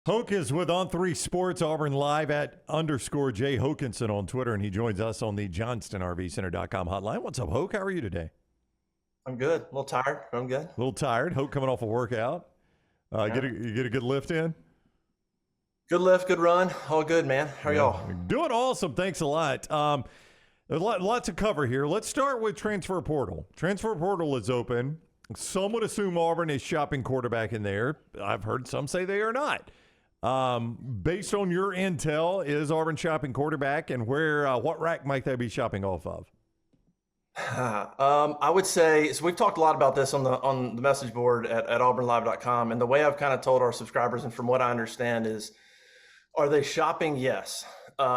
Hoke is with On3 Sports Auburn Live at _J Hokanson on Twitter, and he joins us on the JohnstonRVCenter.com hotline. What's up, Hoke? How are you today? I'm good. A little tired. I'm good. A little tired. Hoke coming off a workout. You get a good lift in? Good lift, good run. All good, man. How are y'all? Doing awesome. Thanks a lot. There's a lot to cover here. Let's start with transfer portal. Transfer portal is open. Some would assume Auburn is shopping quarterback in there. I've heard some say they are not. Based on your intel, is Auburn shopping quarterback, and what rack might they be shopping off of? I would say, so we've talked a lot about this on the message board at auburnlive.com, and the way I've kind of told our subscribers, and from what I understand, is, are they shopping? Yes.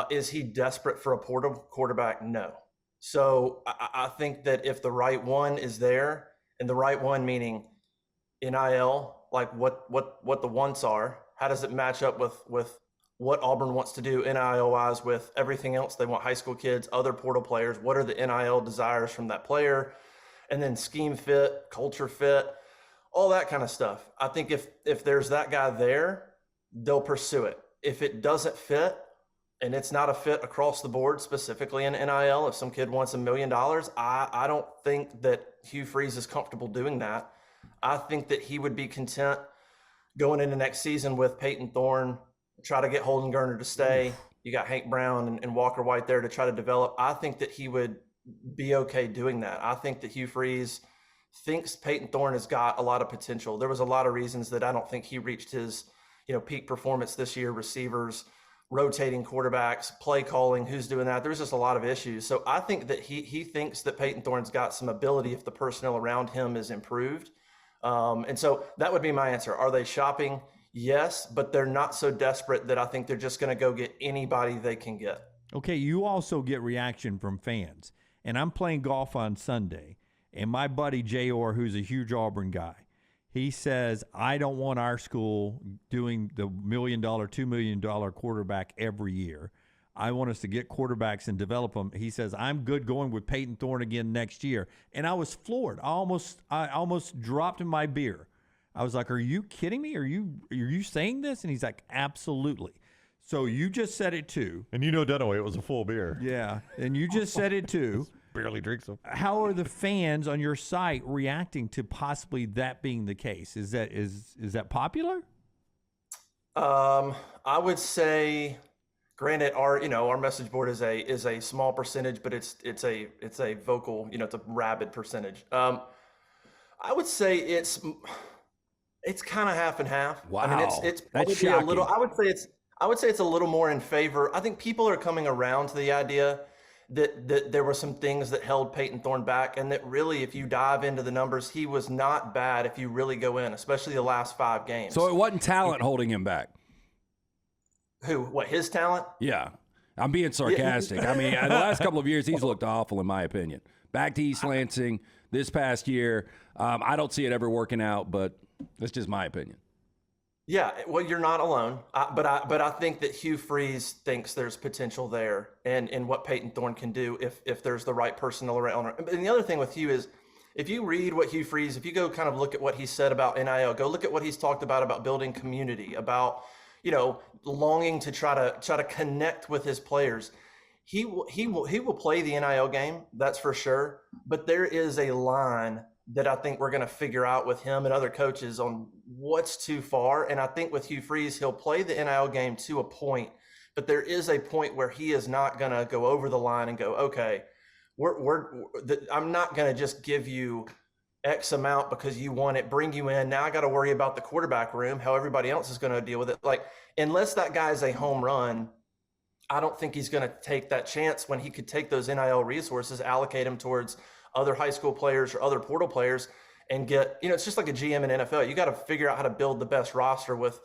Is he desperate for a portal quarterback? No. So I think that if the right one is there, and the right one meaning NIL, like what the wants are, how does it match up with what Auburn wants to do NIL-wise with everything else? They want high school kids, other portal players. What are the NIL desires from that player? And then scheme fit, culture fit, all that kind of stuff. I think if there's that guy there, they'll pursue it. If it doesn't fit, and it's not a fit across the board, specifically in NIL, if some kid wants $1 million, I don't think that Hugh Freeze is comfortable doing that. I think that he would be content going into next season with Payton Thorne, try to get Holden Gerner to stay. You got Hank Brown and Walker White there to try to develop. I think that he would be okay doing that. I think that Hugh Freeze thinks Payton Thorne has got a lot of potential. There was a lot of reasons that I don't think he reached his, peak performance this year. Receivers, rotating quarterbacks, play calling, who's doing that. There's just a lot of issues. So I think that he thinks that Payton Thorne's got some ability if the personnel around him is improved. And so that would be my answer. Are they shopping? Yes, but they're not so desperate that I think they're just going to go get anybody they can get. Okay, you also get reaction from fans. And I'm playing golf on Sunday, and my buddy Jay Orr, who's a huge Auburn guy, he says, I don't want our school doing the $1 million, $2 million quarterback every year. I want us to get quarterbacks and develop them. He says, I'm good going with Payton Thorne again next year. And I was floored. I almost dropped in my beer. I was like, are you kidding me? Are you saying this? And he's like, absolutely. So you just said it too. And Dunaway, it was a full beer. Yeah. And you just said it too. Barely drinks them. How are the fans on your site reacting to possibly that being the case? Is that popular? I would say, granted, our message board is a small percentage, but it's a vocal, it's a rabid percentage. I would say it's kind of half and half. Wow. I mean, it's probably a little. I would say it's a little more in favor. I think people are coming around to the idea that there were some things that held Payton Thorne back, and that really, if you dive into the numbers, he was not bad if you really go in, especially the last 5 games. So it wasn't talent holding him back. Who? What? His talent? Yeah, I'm being sarcastic. I mean, the last couple of years, he's looked awful, in my opinion. Back to East Lansing this past year, I don't see it ever working out, but that's just my opinion. Yeah, well, you're not alone, but I think that Hugh Freeze thinks there's potential there, and what Payton Thorne can do if there's the right personnel around. And the other thing with Hugh is, if you read what Hugh Freeze, if you go kind of look at what he said about NIL, go look at what he's talked about building community, about longing to try to connect with his players. He will play the NIL game, that's for sure. But there is a line that I think we're going to figure out with him and other coaches on what's too far. And I think with Hugh Freeze, he'll play the NIL game to a point, but there is a point where he is not going to go over the line and go, okay, I'm not going to just give you X amount because you want it, bring you in. Now I got to worry about the quarterback room, how everybody else is going to deal with it. Like, unless that guy's a home run, I don't think he's going to take that chance when he could take those NIL resources, allocate them towards other high school players or other portal players, and get, it's just like a GM in NFL. You got to figure out how to build the best roster with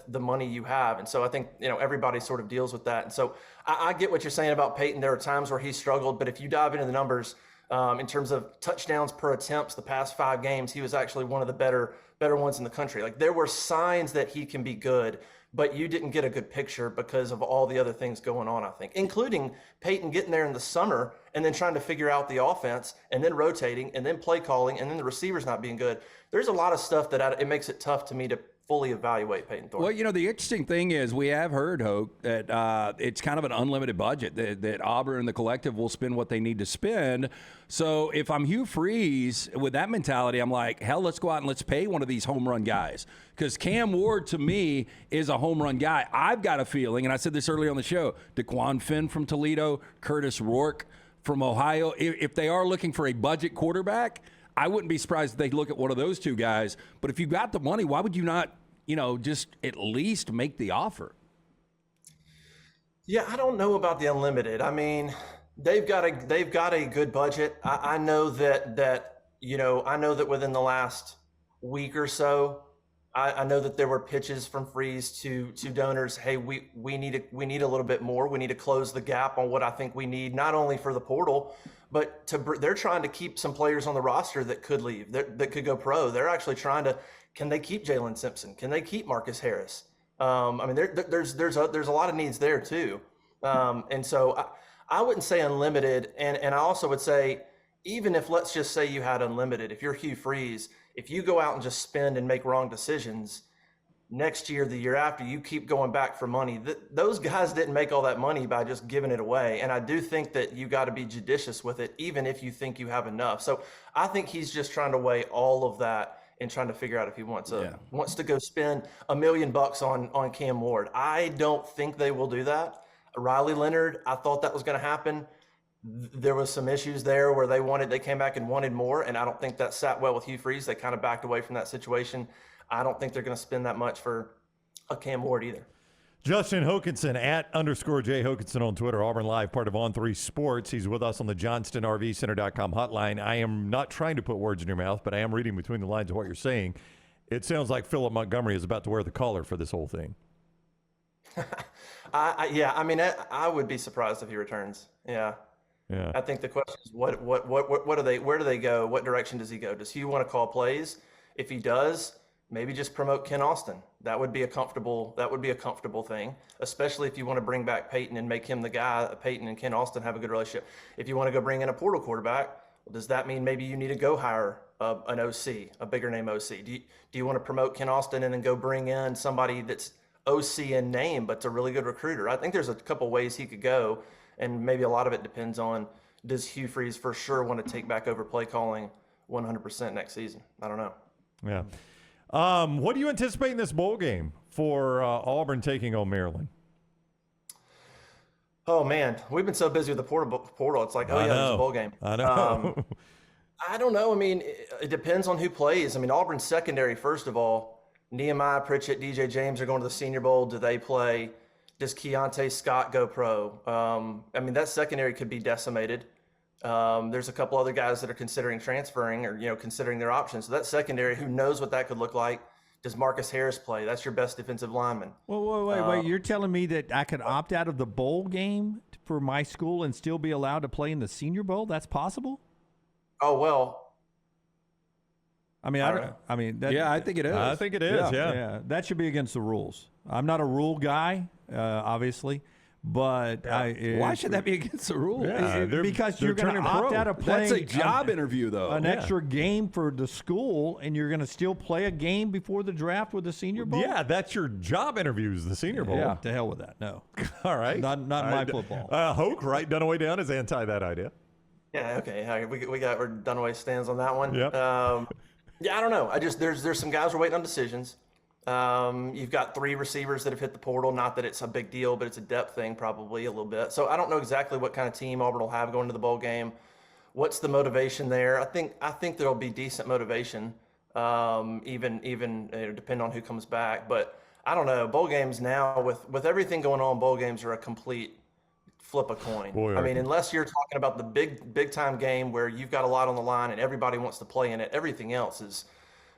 the money you have. And so I think, everybody sort of deals with that. And so I get what you're saying about Payton. There are times where he struggled, but if you dive into the numbers, in terms of touchdowns per attempts, the past 5 games, he was actually one of the better ones in the country. Like, there were signs that he can be good, but you didn't get a good picture because of all the other things going on, I think, including Payton getting there in the summer and then trying to figure out the offense and then rotating and then play calling and then the receivers not being good. There's a lot of stuff that it makes it tough to me fully evaluate Payton Thorne. Well, the interesting thing is we have heard, Hoke, that it's kind of an unlimited budget, that Auburn and the collective will spend what they need to spend. So if I'm Hugh Freeze with that mentality, I'm like, hell, let's go out and let's pay one of these home run guys. Because Cam Ward, to me, is a home run guy. I've got a feeling, and I said this earlier on the show, DeQuan Finn from Toledo, Curtis Rourke from Ohio. If they are looking for a budget quarterback, I wouldn't be surprised if they look at one of those two guys. But if you got the money, why would you not, just at least make the offer? Yeah, I don't know about the unlimited. I mean, they've got a good budget. I know that within the last week or so, I know that there were pitches from Freeze to donors. Hey, we need a little bit more. We need to close the gap on what I think we need, not only for the portal, but they're trying to keep some players on the roster that could leave, that could go pro. They're actually trying to, can they keep Jalen Simpson? Can they keep Marcus Harris? I mean, there's a lot of needs there too. And so I wouldn't say unlimited. And I also would say, even if, let's just say you had unlimited, if you're Hugh Freeze, if you go out and just spend and make wrong decisions, next year, the year after, you keep going back for money. Those guys didn't make all that money by just giving it away. And I do think that you got to be judicious with it, even if you think you have enough. So I think he's just trying to weigh all of that and trying to figure out if he wants to go spend $1 million on Cam Ward. I don't think they will do that. Riley Leonard, I thought that was going to happen. There was some issues there where they came back and wanted more, and I don't think that sat well with Hugh Freeze. They kind of backed away from that situation. I don't think they're going to spend that much for a Cam Ward either. Justin Hokanson @_J Hokanson on Twitter. Auburn Live, part of On3 Sports. He's with us on the JohnstonRVCenter.com hotline. I am not trying to put words in your mouth, but I am reading between the lines of what you're saying. It sounds like Philip Montgomery is about to wear the collar for this whole thing. I would be surprised if he returns. Yeah. I think the question is what do they, where do they go? What direction does he go? Does he want to call plays? If he does, maybe just promote Ken Austin. That would be a comfortable thing, especially if you want to bring back Payton and make him the guy. Payton and Ken Austin have a good relationship. If you want to go bring in a portal quarterback, well, does that mean maybe you need to go hire an OC, a bigger name OC? Do you want to promote Ken Austin and then go bring in somebody that's OC in name, but's a really good recruiter? I think there's a couple ways he could go, and maybe a lot of it depends on, does Hugh Freeze for sure want to take back over play calling 100% next season? I don't know. Yeah. What do you anticipate in this bowl game for Auburn taking on Maryland? Oh, man. We've been so busy with the portal. It's like, there's a bowl game. I know. I don't know. I mean, it depends on who plays. I mean, Auburn's secondary, first of all, Nehemiah Pritchett, DJ James are going to the Senior Bowl. Do they play? Does Keontae Scott go pro? I mean, that secondary could be decimated. There's a couple other guys that are considering transferring or, considering their options. So that secondary, who knows what that could look like? Does Marcus Harris play? That's your best defensive lineman. Well, wait. You're telling me that I could opt out of the bowl game for my school and still be allowed to play in the Senior Bowl? That's possible? Oh, well. I mean, I think it is. I think it is, yeah. That should be against the rules. I'm not a rule guy, obviously, but why should that be against the rules? Yeah, because you're going to opt out of playing. That's a job interview, though. An extra game for the school, and you're going to still play a game before the draft with the Senior Bowl? Yeah, that's your job interviews, the Senior Bowl. Yeah, to hell with that. No. All right. Not my football. Hoke, right? Dunaway down is anti that idea. Yeah, okay. All right. We got where Dunaway stands on that one. Yep. Yeah, I don't know. There's some guys who are waiting on decisions. You've got 3 receivers that have hit the portal. Not that it's a big deal, but it's a depth thing probably a little bit. So I don't know exactly what kind of team Auburn will have going to the bowl game. What's the motivation there? I think there'll be decent motivation, even depending on who comes back. But I don't know. Bowl games now, with everything going on, bowl games are a complete flip a coin. Boy, I mean, unless you're talking about the big time game where you've got a lot on the line and everybody wants to play in it, everything else is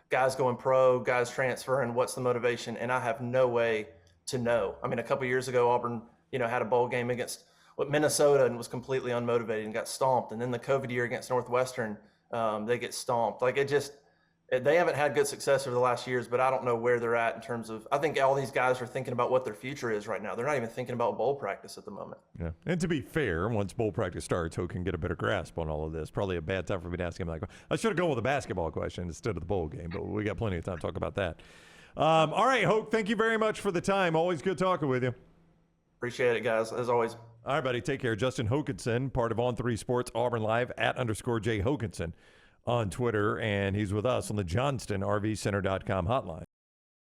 guys going pro, guys transferring. What's the motivation? And I have no way to know. I mean, a couple of years ago, Auburn, had a bowl game against Minnesota and was completely unmotivated and got stomped. And then the COVID year against Northwestern, they get stomped. Like, they haven't had good success over the last years, but I don't know where they're at in terms of, I think all these guys are thinking about what their future is right now. They're not even thinking about bowl practice at the moment. Yeah. And to be fair, once bowl practice starts, Hoke can get a better grasp on all of this. Probably a bad time for me to ask him that. I should have gone with a basketball question instead of the bowl game, but we got plenty of time to talk about that. All right, Hoke, thank you very much for the time. Always good talking with you. Appreciate it, guys, as always. All right, buddy. Take care. Justin Hokanson, part of On3 Sports Auburn Live, @_J Hokanson on Twitter. And he's with us on the JohnstonRVCenter.com hotline.